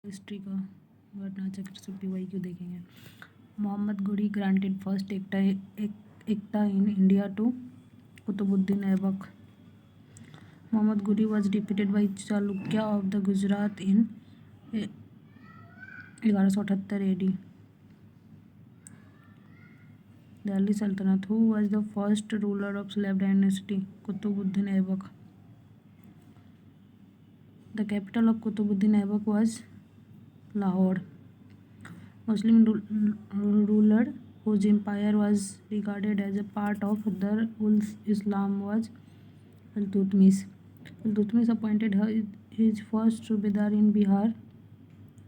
History का घटना चक्र से पीवाई क्यों देखेंगे। मोहम्मद घोरी ग्रांटेड फर्स्ट एक्टा in India to Qutubuddin Aibak. Muhammad Ghori was defeated by Chalukya of the Gujarat in 1178 AD. Delhi Sultanate. Who was the first ruler of Slav dynasty? Qutbuddin Aibak. The capital of Qutbuddin Aibak was Lahore. Muslim ruler whose empire was regarded as a part of Dar-ul-Islam was Iltutmish. Iltutmish appointed his first Subedar in Bihar,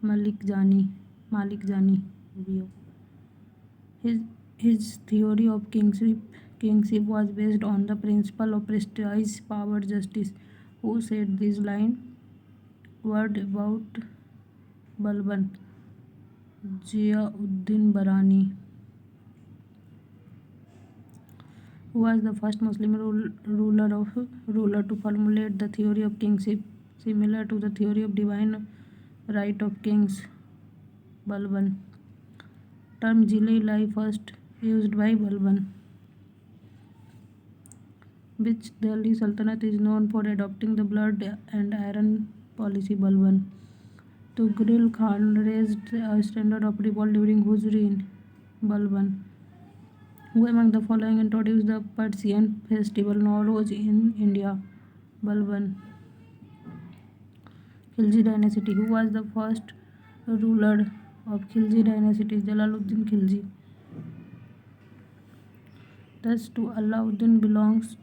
Malik Jani. His theory of kingship was based on the principle of prestige, power, justice. Who said this line? Word about Balban. Ziauddin Barani. Who was the first Muslim ruler to formulate the theory of kingship similar to the theory of divine right of kings? Balban. Term Jili-Lai first used by Balban. Which Delhi Sultanate is known for adopting the blood and iron policy? Balban. Tughril Khan raised a standard of revolt during whose reign? Balban. Who among the following introduced the Persian festival Nowruz in India? Balban. Khilji dynasty. Who was the first ruler of Khilji dynasty? Jalaluddin Khilji. Thus to Alauddin belongs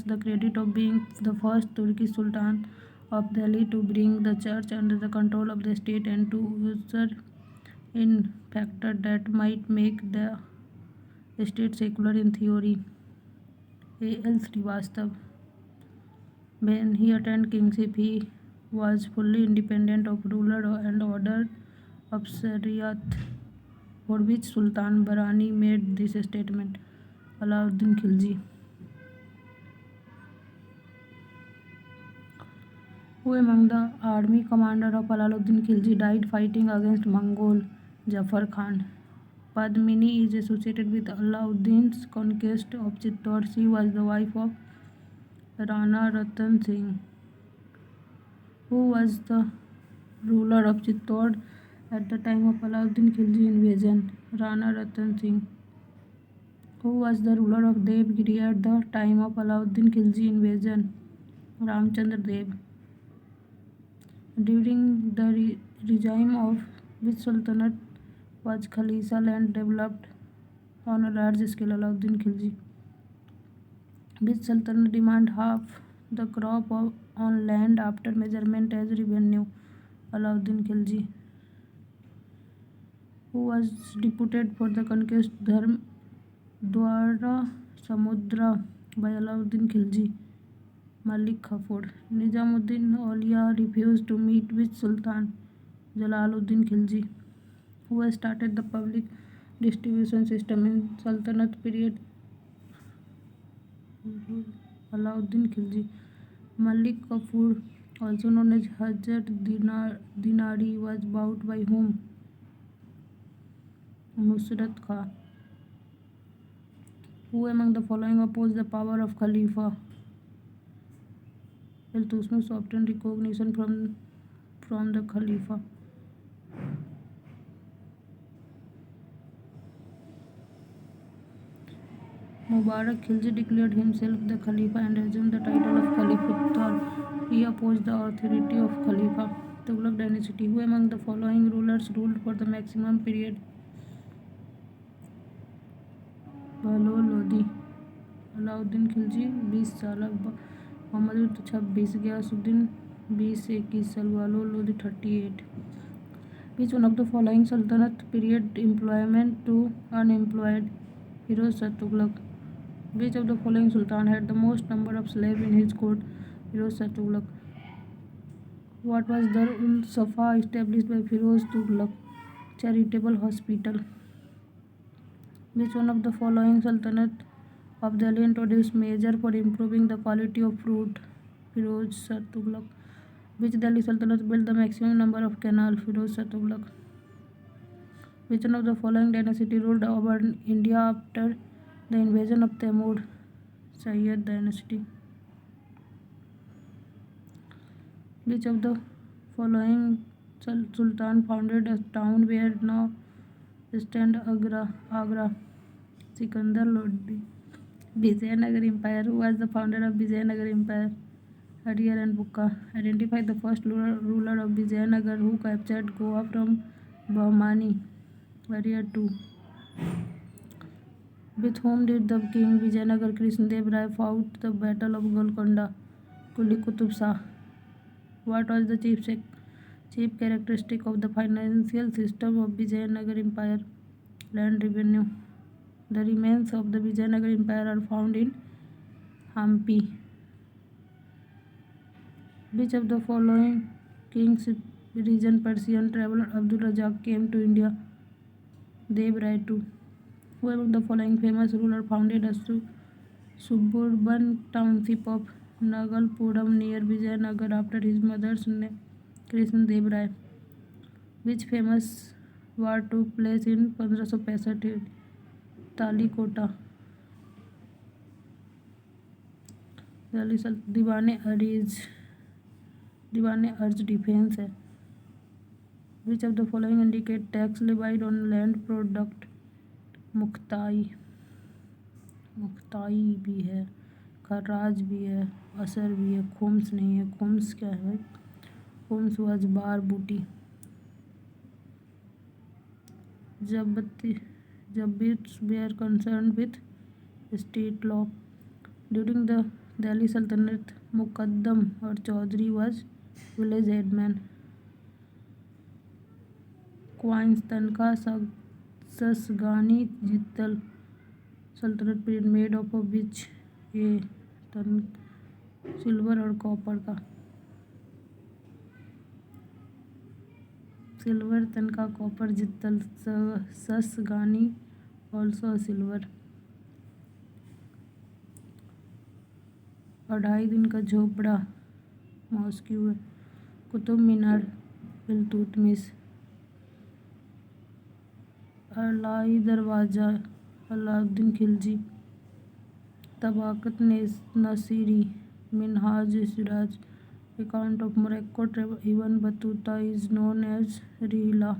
the credit of being the first Turkish Sultan of Delhi to bring the church under the control of the state and to usher in factor that might make the state secular in theory. A.L. Srivastav. When he attained kingship, he was fully independent of ruler and order of Shariat, for which Sultan Barani made this statement. Alauddin Khilji. Who among the army commander of Alauddin Khilji died fighting against Mongol Jafar Khan? Padmini is associated with Alauddin's conquest of Chittor. She was the wife of Rana Ratan Singh. Who was the ruler of Chittor at the time of Alauddin Khilji invasion? Rana Ratan Singh. Who was the ruler of Devgiri at the time of Alauddin Khilji invasion? Ramchandra Dev. During the regime of which sultanate was Khalisa land developed on a large scale? Alauddin Khilji. Which sultanate demanded half the crop on land after measurement as revenue? Alauddin Khilji. Who was deputed for the conquest Dwara Samudra by Alauddin Khilji? Malik Kafur. Nizamuddin Aulia refused to meet with Sultan Jalaluddin Khilji. Who started the public distribution system in Sultanate period? Alauddin Khilji. Malik Kafur, also known as Hazrat Dinari, was bought by whom? Nusrat Khan. Who among the following opposed the power of Khalifa? Iltutmish obtained recognition from the Khalifa. Mubarak Khilji declared himself the Khalifa and assumed the title of Khalifatul. He opposed the authority of Khalifa. Tughlaq dynasty. Who among the following rulers ruled for the maximum period? Bahlol Lodi. Alauddin Khilji 20 साल, मोहम्मद 26, गयासुद्दीन 20-21 साल, बाहलोल Lodi 38. Which one of the following sultanate period employment to unemployed? Firoz Shah Tughlaq. Which of the following sultan had the most number of slaves in his court? Firoz Shah Tughlaq. What was Dar-ul-Safa established by Firoz Tughlaq? Charitable hospital. Which one of the following sultanate of Delhi introduced measure for improving the quality of fruit? Firoz Shah Tughlaq. Which Delhi Sultanate built the maximum number of canals? Firoz Shah Tughlaq. Which one of the following dynasty ruled over India after the invasion of Timur? Sayyid dynasty. Which of the following Sultan founded a town where now stand Agra? Sikandar Lodi. Vijayanagar Empire. Who was the founder of Vijayanagar Empire? Hariyar and Bukka. Identify the first ruler of Vijayanagar who captured Goa from Bahmani. Hariyar II. With whom did the king Vijayanagar Krishnadev Rai fought the Battle of Golconda? Quli Qutub Shah. What was the chief characteristic of the financial system of Vijayanagar Empire? Land revenue. The remains of the Vijayanagar Empire are found in Hampi. Which of the following kings region Persian traveler Abdul Razak came to India? Dev Rai II. Who among the following famous ruler founded a suburban township of Nagalpuram near Vijayanagar after his mother's name Krishnadev Rai? Which famous war took place in 1565? Talikota. दीवाने अर्ज defence है. Which of the following indicate tax levied on land product? मुख्ताई भी है, खराज भी है, असर भी है, खुम्स नहीं है. खुम्स क्या है? खुम्स वाज बार बूटी. जब bits were concerned with state law. During the Delhi Sultanate, Muqaddam or Chaudhary was village headman. Coins Tanka Sasgani Jittal Sultanate period made up of which? A silver और कॉपर का. सिल्वर तनका copper जित्तल ससगानी also silver. 2.5 दिन का झोपड़ा mosque है. कुतुब मीनार इल्तुतमिश. अलाई दरवाज़ा Alauddin Khilji. Tabaqat Nasiri Minhaj Siraj. Account of Morocco travel Ibn Battuta is known as Rihla.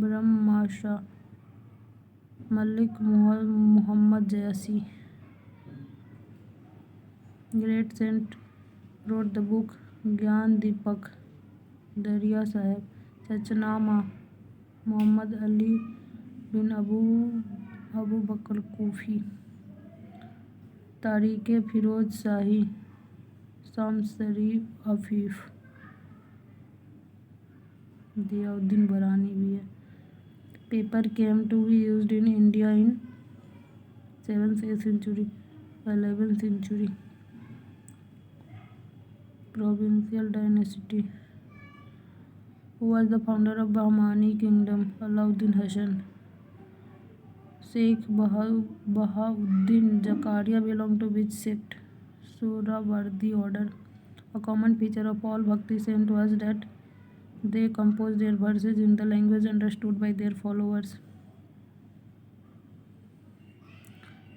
Brahmasha Malik Muhammad Jayasi. Great Saint wrote the book Gyan Deepak. Darya Sahib. Chachnama Muhammad Ali bin Abu Bakr Kufi. Tarikh-e Firoz Shahi शामसरी अफीफ. दियाउद्दीन बरानी भी है. Paper came to be used in India in 7th century 11th century. Provincial dynasty. Who was the founder of Bahmani kingdom? Alauddin Hasan. Sheikh Bahauddin Zakaria belonged to which sect? Sohrawardi order. A common feature of all Bhakti saints was that they composed their verses in the language understood by their followers.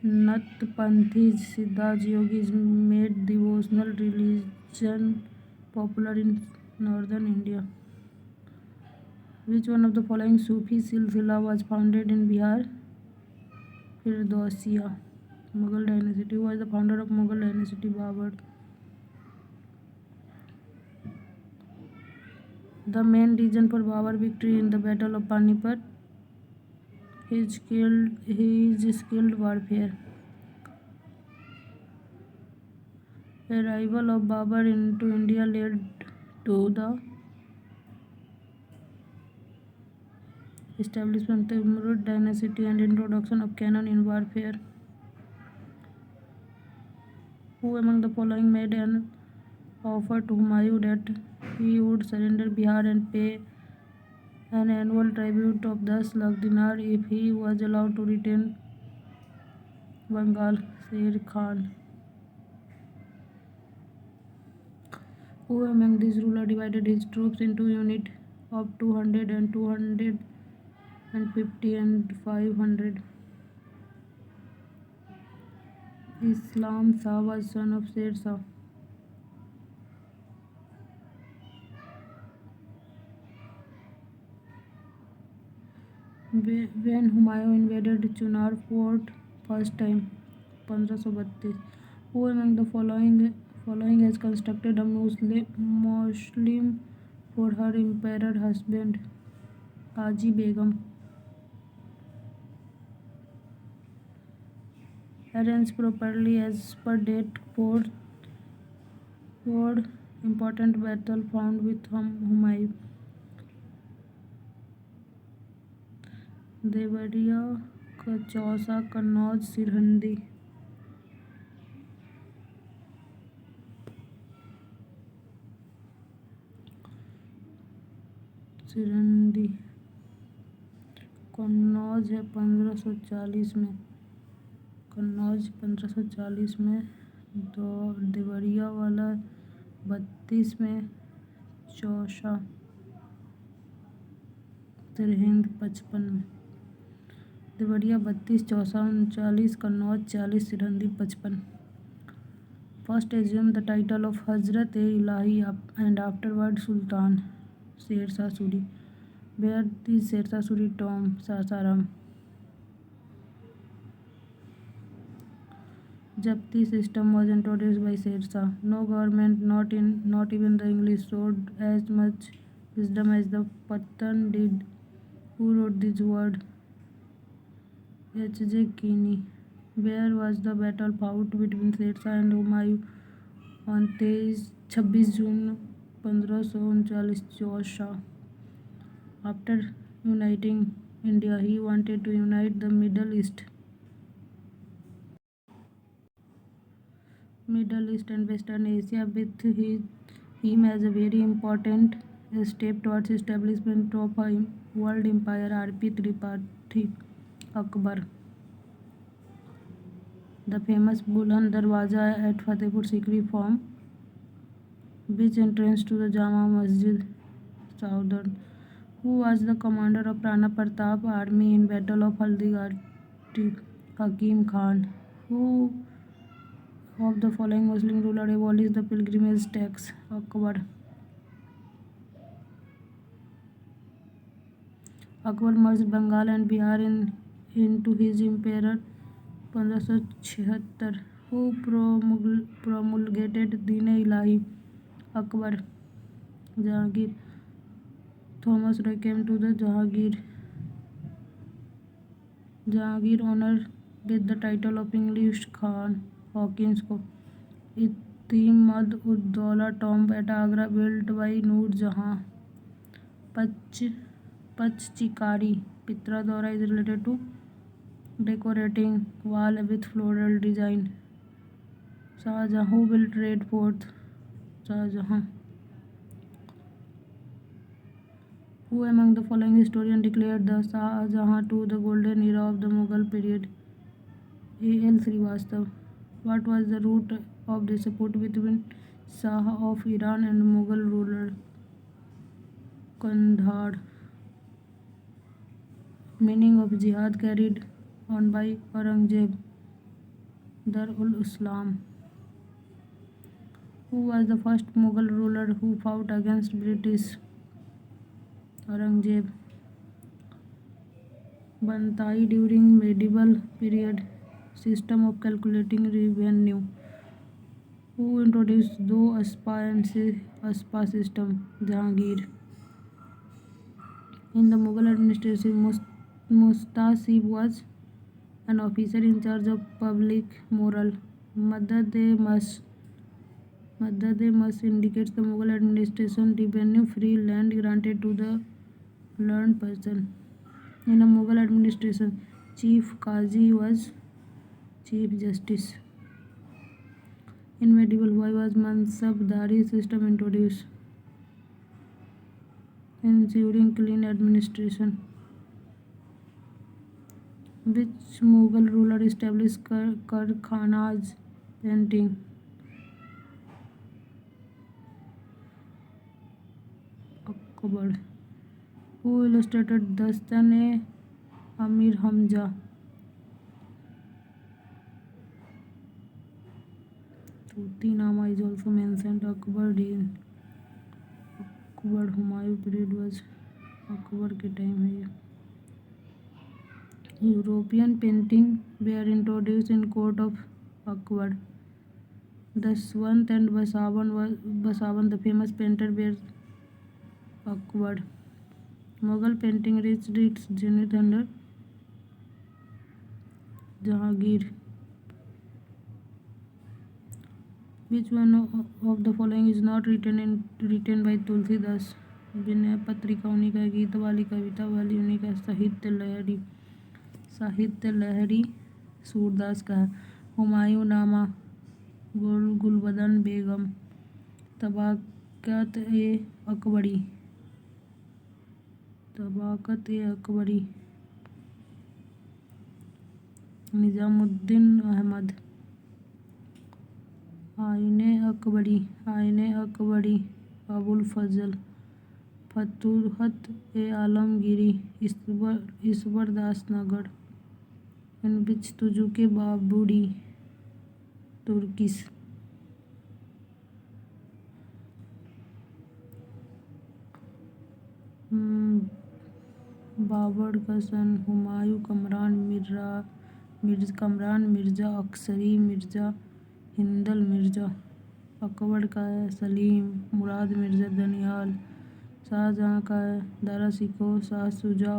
Natpanthis Siddhas yogis made devotional religion popular in northern India. Which one of the following Sufi silsila was founded in Bihar? Firdausiya. Mughal dynasty. Who was the founder of Mughal dynasty? Babur. The main reason for Babur victory in the Battle of Panipat? His skilled warfare. Arrival of Babur into India led to the establishment of Timur dynasty and introduction of cannon in warfare. Who among the following made an offer to Humayun that he would surrender Bihar and pay an annual tribute of 10 lakh dinar if he was allowed to retain Bengal? Sher Khan. Who among these rulers divided his troops into units of 200 and 250 and 500? Islam Shah was son of Sher Shah. When Humayun invaded Chunar Fort first time, 1532, who among the following has constructed a Muslim for her emperor husband, Haji Begum? Arrange properly as per date for important battle found with Humayun. Deoria, Chausa, Kannauj, Sirhindi. Sirhindi. Kannauj है 1540 में. कन्नौज 1540 में. तो देवरिया वाला 32 में. चौसा सिरहिंद 55 में. Deoria 32, Chausa 39, Kannauj 40, Sirhindi 55. First assumed the title of Hazrat-e-Ilahi and afterward Sultan. Sher Shah Suri. Where is Sher Shah Suri tomb? Sasaram. Japti system was introduced by Sher Shah. No government, not even the English, showed as much wisdom as the Pathan did. Who wrote this word? H.J. Keeney. Where was the battle fought between Sher Shah and Humayun on 26 June 1539? Chausa. After uniting India, he wanted to unite the Middle East and Western Asia with him as a very important step towards establishment of a world empire. R.P. Tripathi. Akbar. The famous Buland Darwaza at Fatehpur Sikri form which entrance to the Jama Masjid? Southern. Who was the commander of Rana Pratap army in Battle of Haldighati? Hakim Khan. Who of the following Muslim ruler abolished the pilgrimage tax? Akbar. Akbar merged Bengal and Bihar into his empire 1576. Who promulgated Deen-e-Ilahi? Akbar. Jahangir. Thomas Roy came to the Jahangir honored with the title of English Khan. Hawkins को. Itimat-ud-Daula tomb at Agra built by Noor Jahan. Pachchikari. Pitra Dora is related to decorating wall with floral design. Shahjahan. Who built Red Fort? Shahjahan. Who among the following historians declared the Shahjahan to the golden era of the Mughal period? A.L. Srivastav. What was the root of dispute between Shah of Iran and Mughal ruler Kandhar? Meaning of jihad carried on by Aurangzeb. Dar-ul-Islam. Who was the first Mughal ruler who fought against British? Aurangzeb. Bantai during medieval period. System of calculating revenue. Who introduced Do Aspa system? Jahangir. In the Mughal administration, Mustasib was an officer in charge of public moral. Madad-e-Mas indicates the Mughal administration revenue-free land granted to the learned person. In a Mughal administration, Chief Qazi was Chief Justice. In medieval, why was Mansabdari system introduced? Ensuring clean administration. Which Mughal ruler established Karkhanas painting? Akbar. Who illustrated Dastan-e-Amir Hamza? Tutinama is also mentioned. Akbar Humayun period was Akbar के time है ये. European painting were introduced in court of Akbar. Daswant and Basavan, the famous painter, were Akbar. Mughal painting reached its zenith under Jahangir. Which one of the following is not written by Tulsidas? Vinay Patrika उन्हीं का, गीत वाली, कविता वाली उन्हीं का, साहित्य लहरी सूरदास का है. हुमायूं नामा गुलबदन बेगम. तबाकत ए अकबरी निजामुद्दीन अहमद. आईने अकबरी अबुल फजल. फतूहत ए आलमगीरी ईश्वरदास नगर. इन बिच तुजू के बाबुरी तुर्किश. बाबर का सन हुमायूं. कमरान मिर्जा अक्सरी मिर्जा हिंदल मिर्जा. अकबर का है सलीम. मुराद मिर्जा दनियाल. शाहजहाँ का है दारा शिकोह शाह शुजा.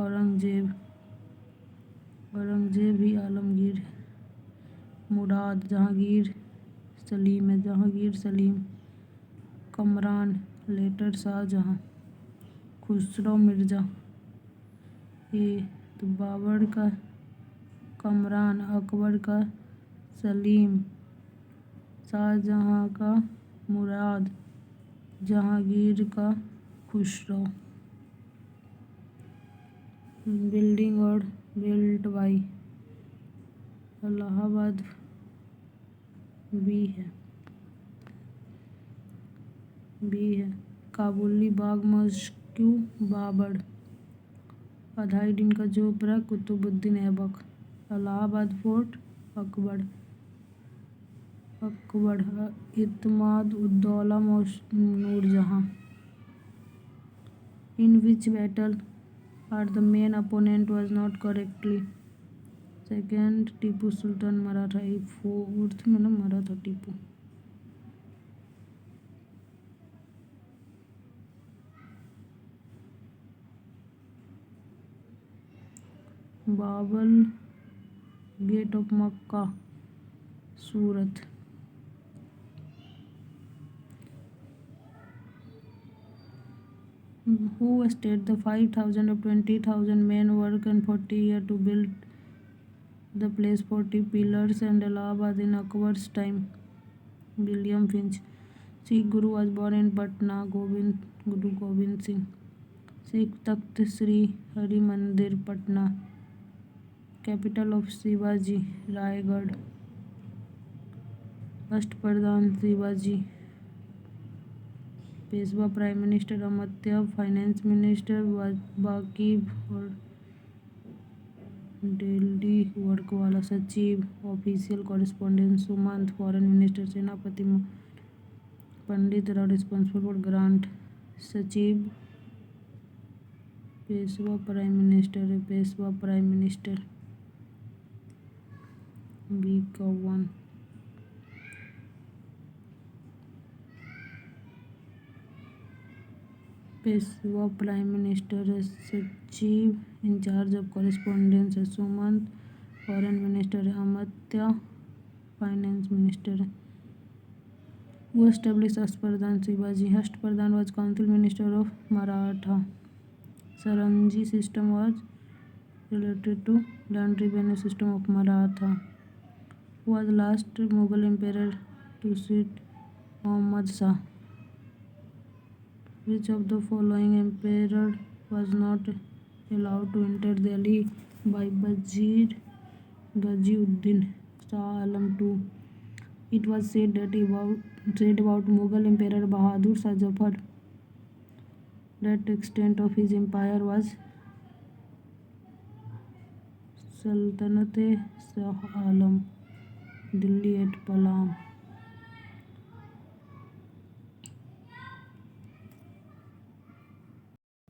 औरंगजेब ही आलमगीर. मुराद जहांगीर सलीम. कमरान लेटर शाहजहाँ. खुसरो मिर्जा. तो बाबर का कमरान, अकबर का सलीम, शाहजहाँ का मुराद, जहांगीर का खुसरो. बिल्डिंग और बिल्ट बाई इलाहाबाद बी है. Kabuli Bagh mosque Babar. Adhai Din Ka Jhopra Qutubuddin Aibak. Allahabad fort Akbar. Itmad Uddaula Nurjahan. In which battle are the main opponent was not correctly? Second Tipu Sultan Maratha. Fourth में ना मराठा टीपू. बाबल gate of Mecca Surat. Who stated the 5,000 or 20,000 men work and 40 years to build the place 40 pillars and Allahabad in Akbar's time? William Finch. Sikh Guru was born in Patna. Guru Gobind Singh. Sikh Takht Sri Hari Mandir Patna. Capital of Shivaji Raigad. Ashtapradhan Shivaji. Peshwa prime minister Amatya. Finance minister बाकीब और daily work वाला. Sachiv official correspondent Sumant. Foreign minister Senapati Pandit Rao responsible for grant. Sachiv Peshwa prime minister. B का 1. Peshwa prime minister है. सचिव in charge of correspondence है Sumant. Foreign minister है अमात्य. Finance minister है. वो establish Ashtapradhan Shivaji. Ashtapradhan was council minister of Maratha. सरंजी system was related to land revenue system of Maratha. Was last Mughal emperor to sit Muhammad Shah. Which of the following emperor was not allowed to enter Delhi by Ghaziuddin Shah Alam II? It was said about Mughal emperor Bahadur Shah Zafar That extent of his empire was Sultanate Shah Alam, Delhi at Palam.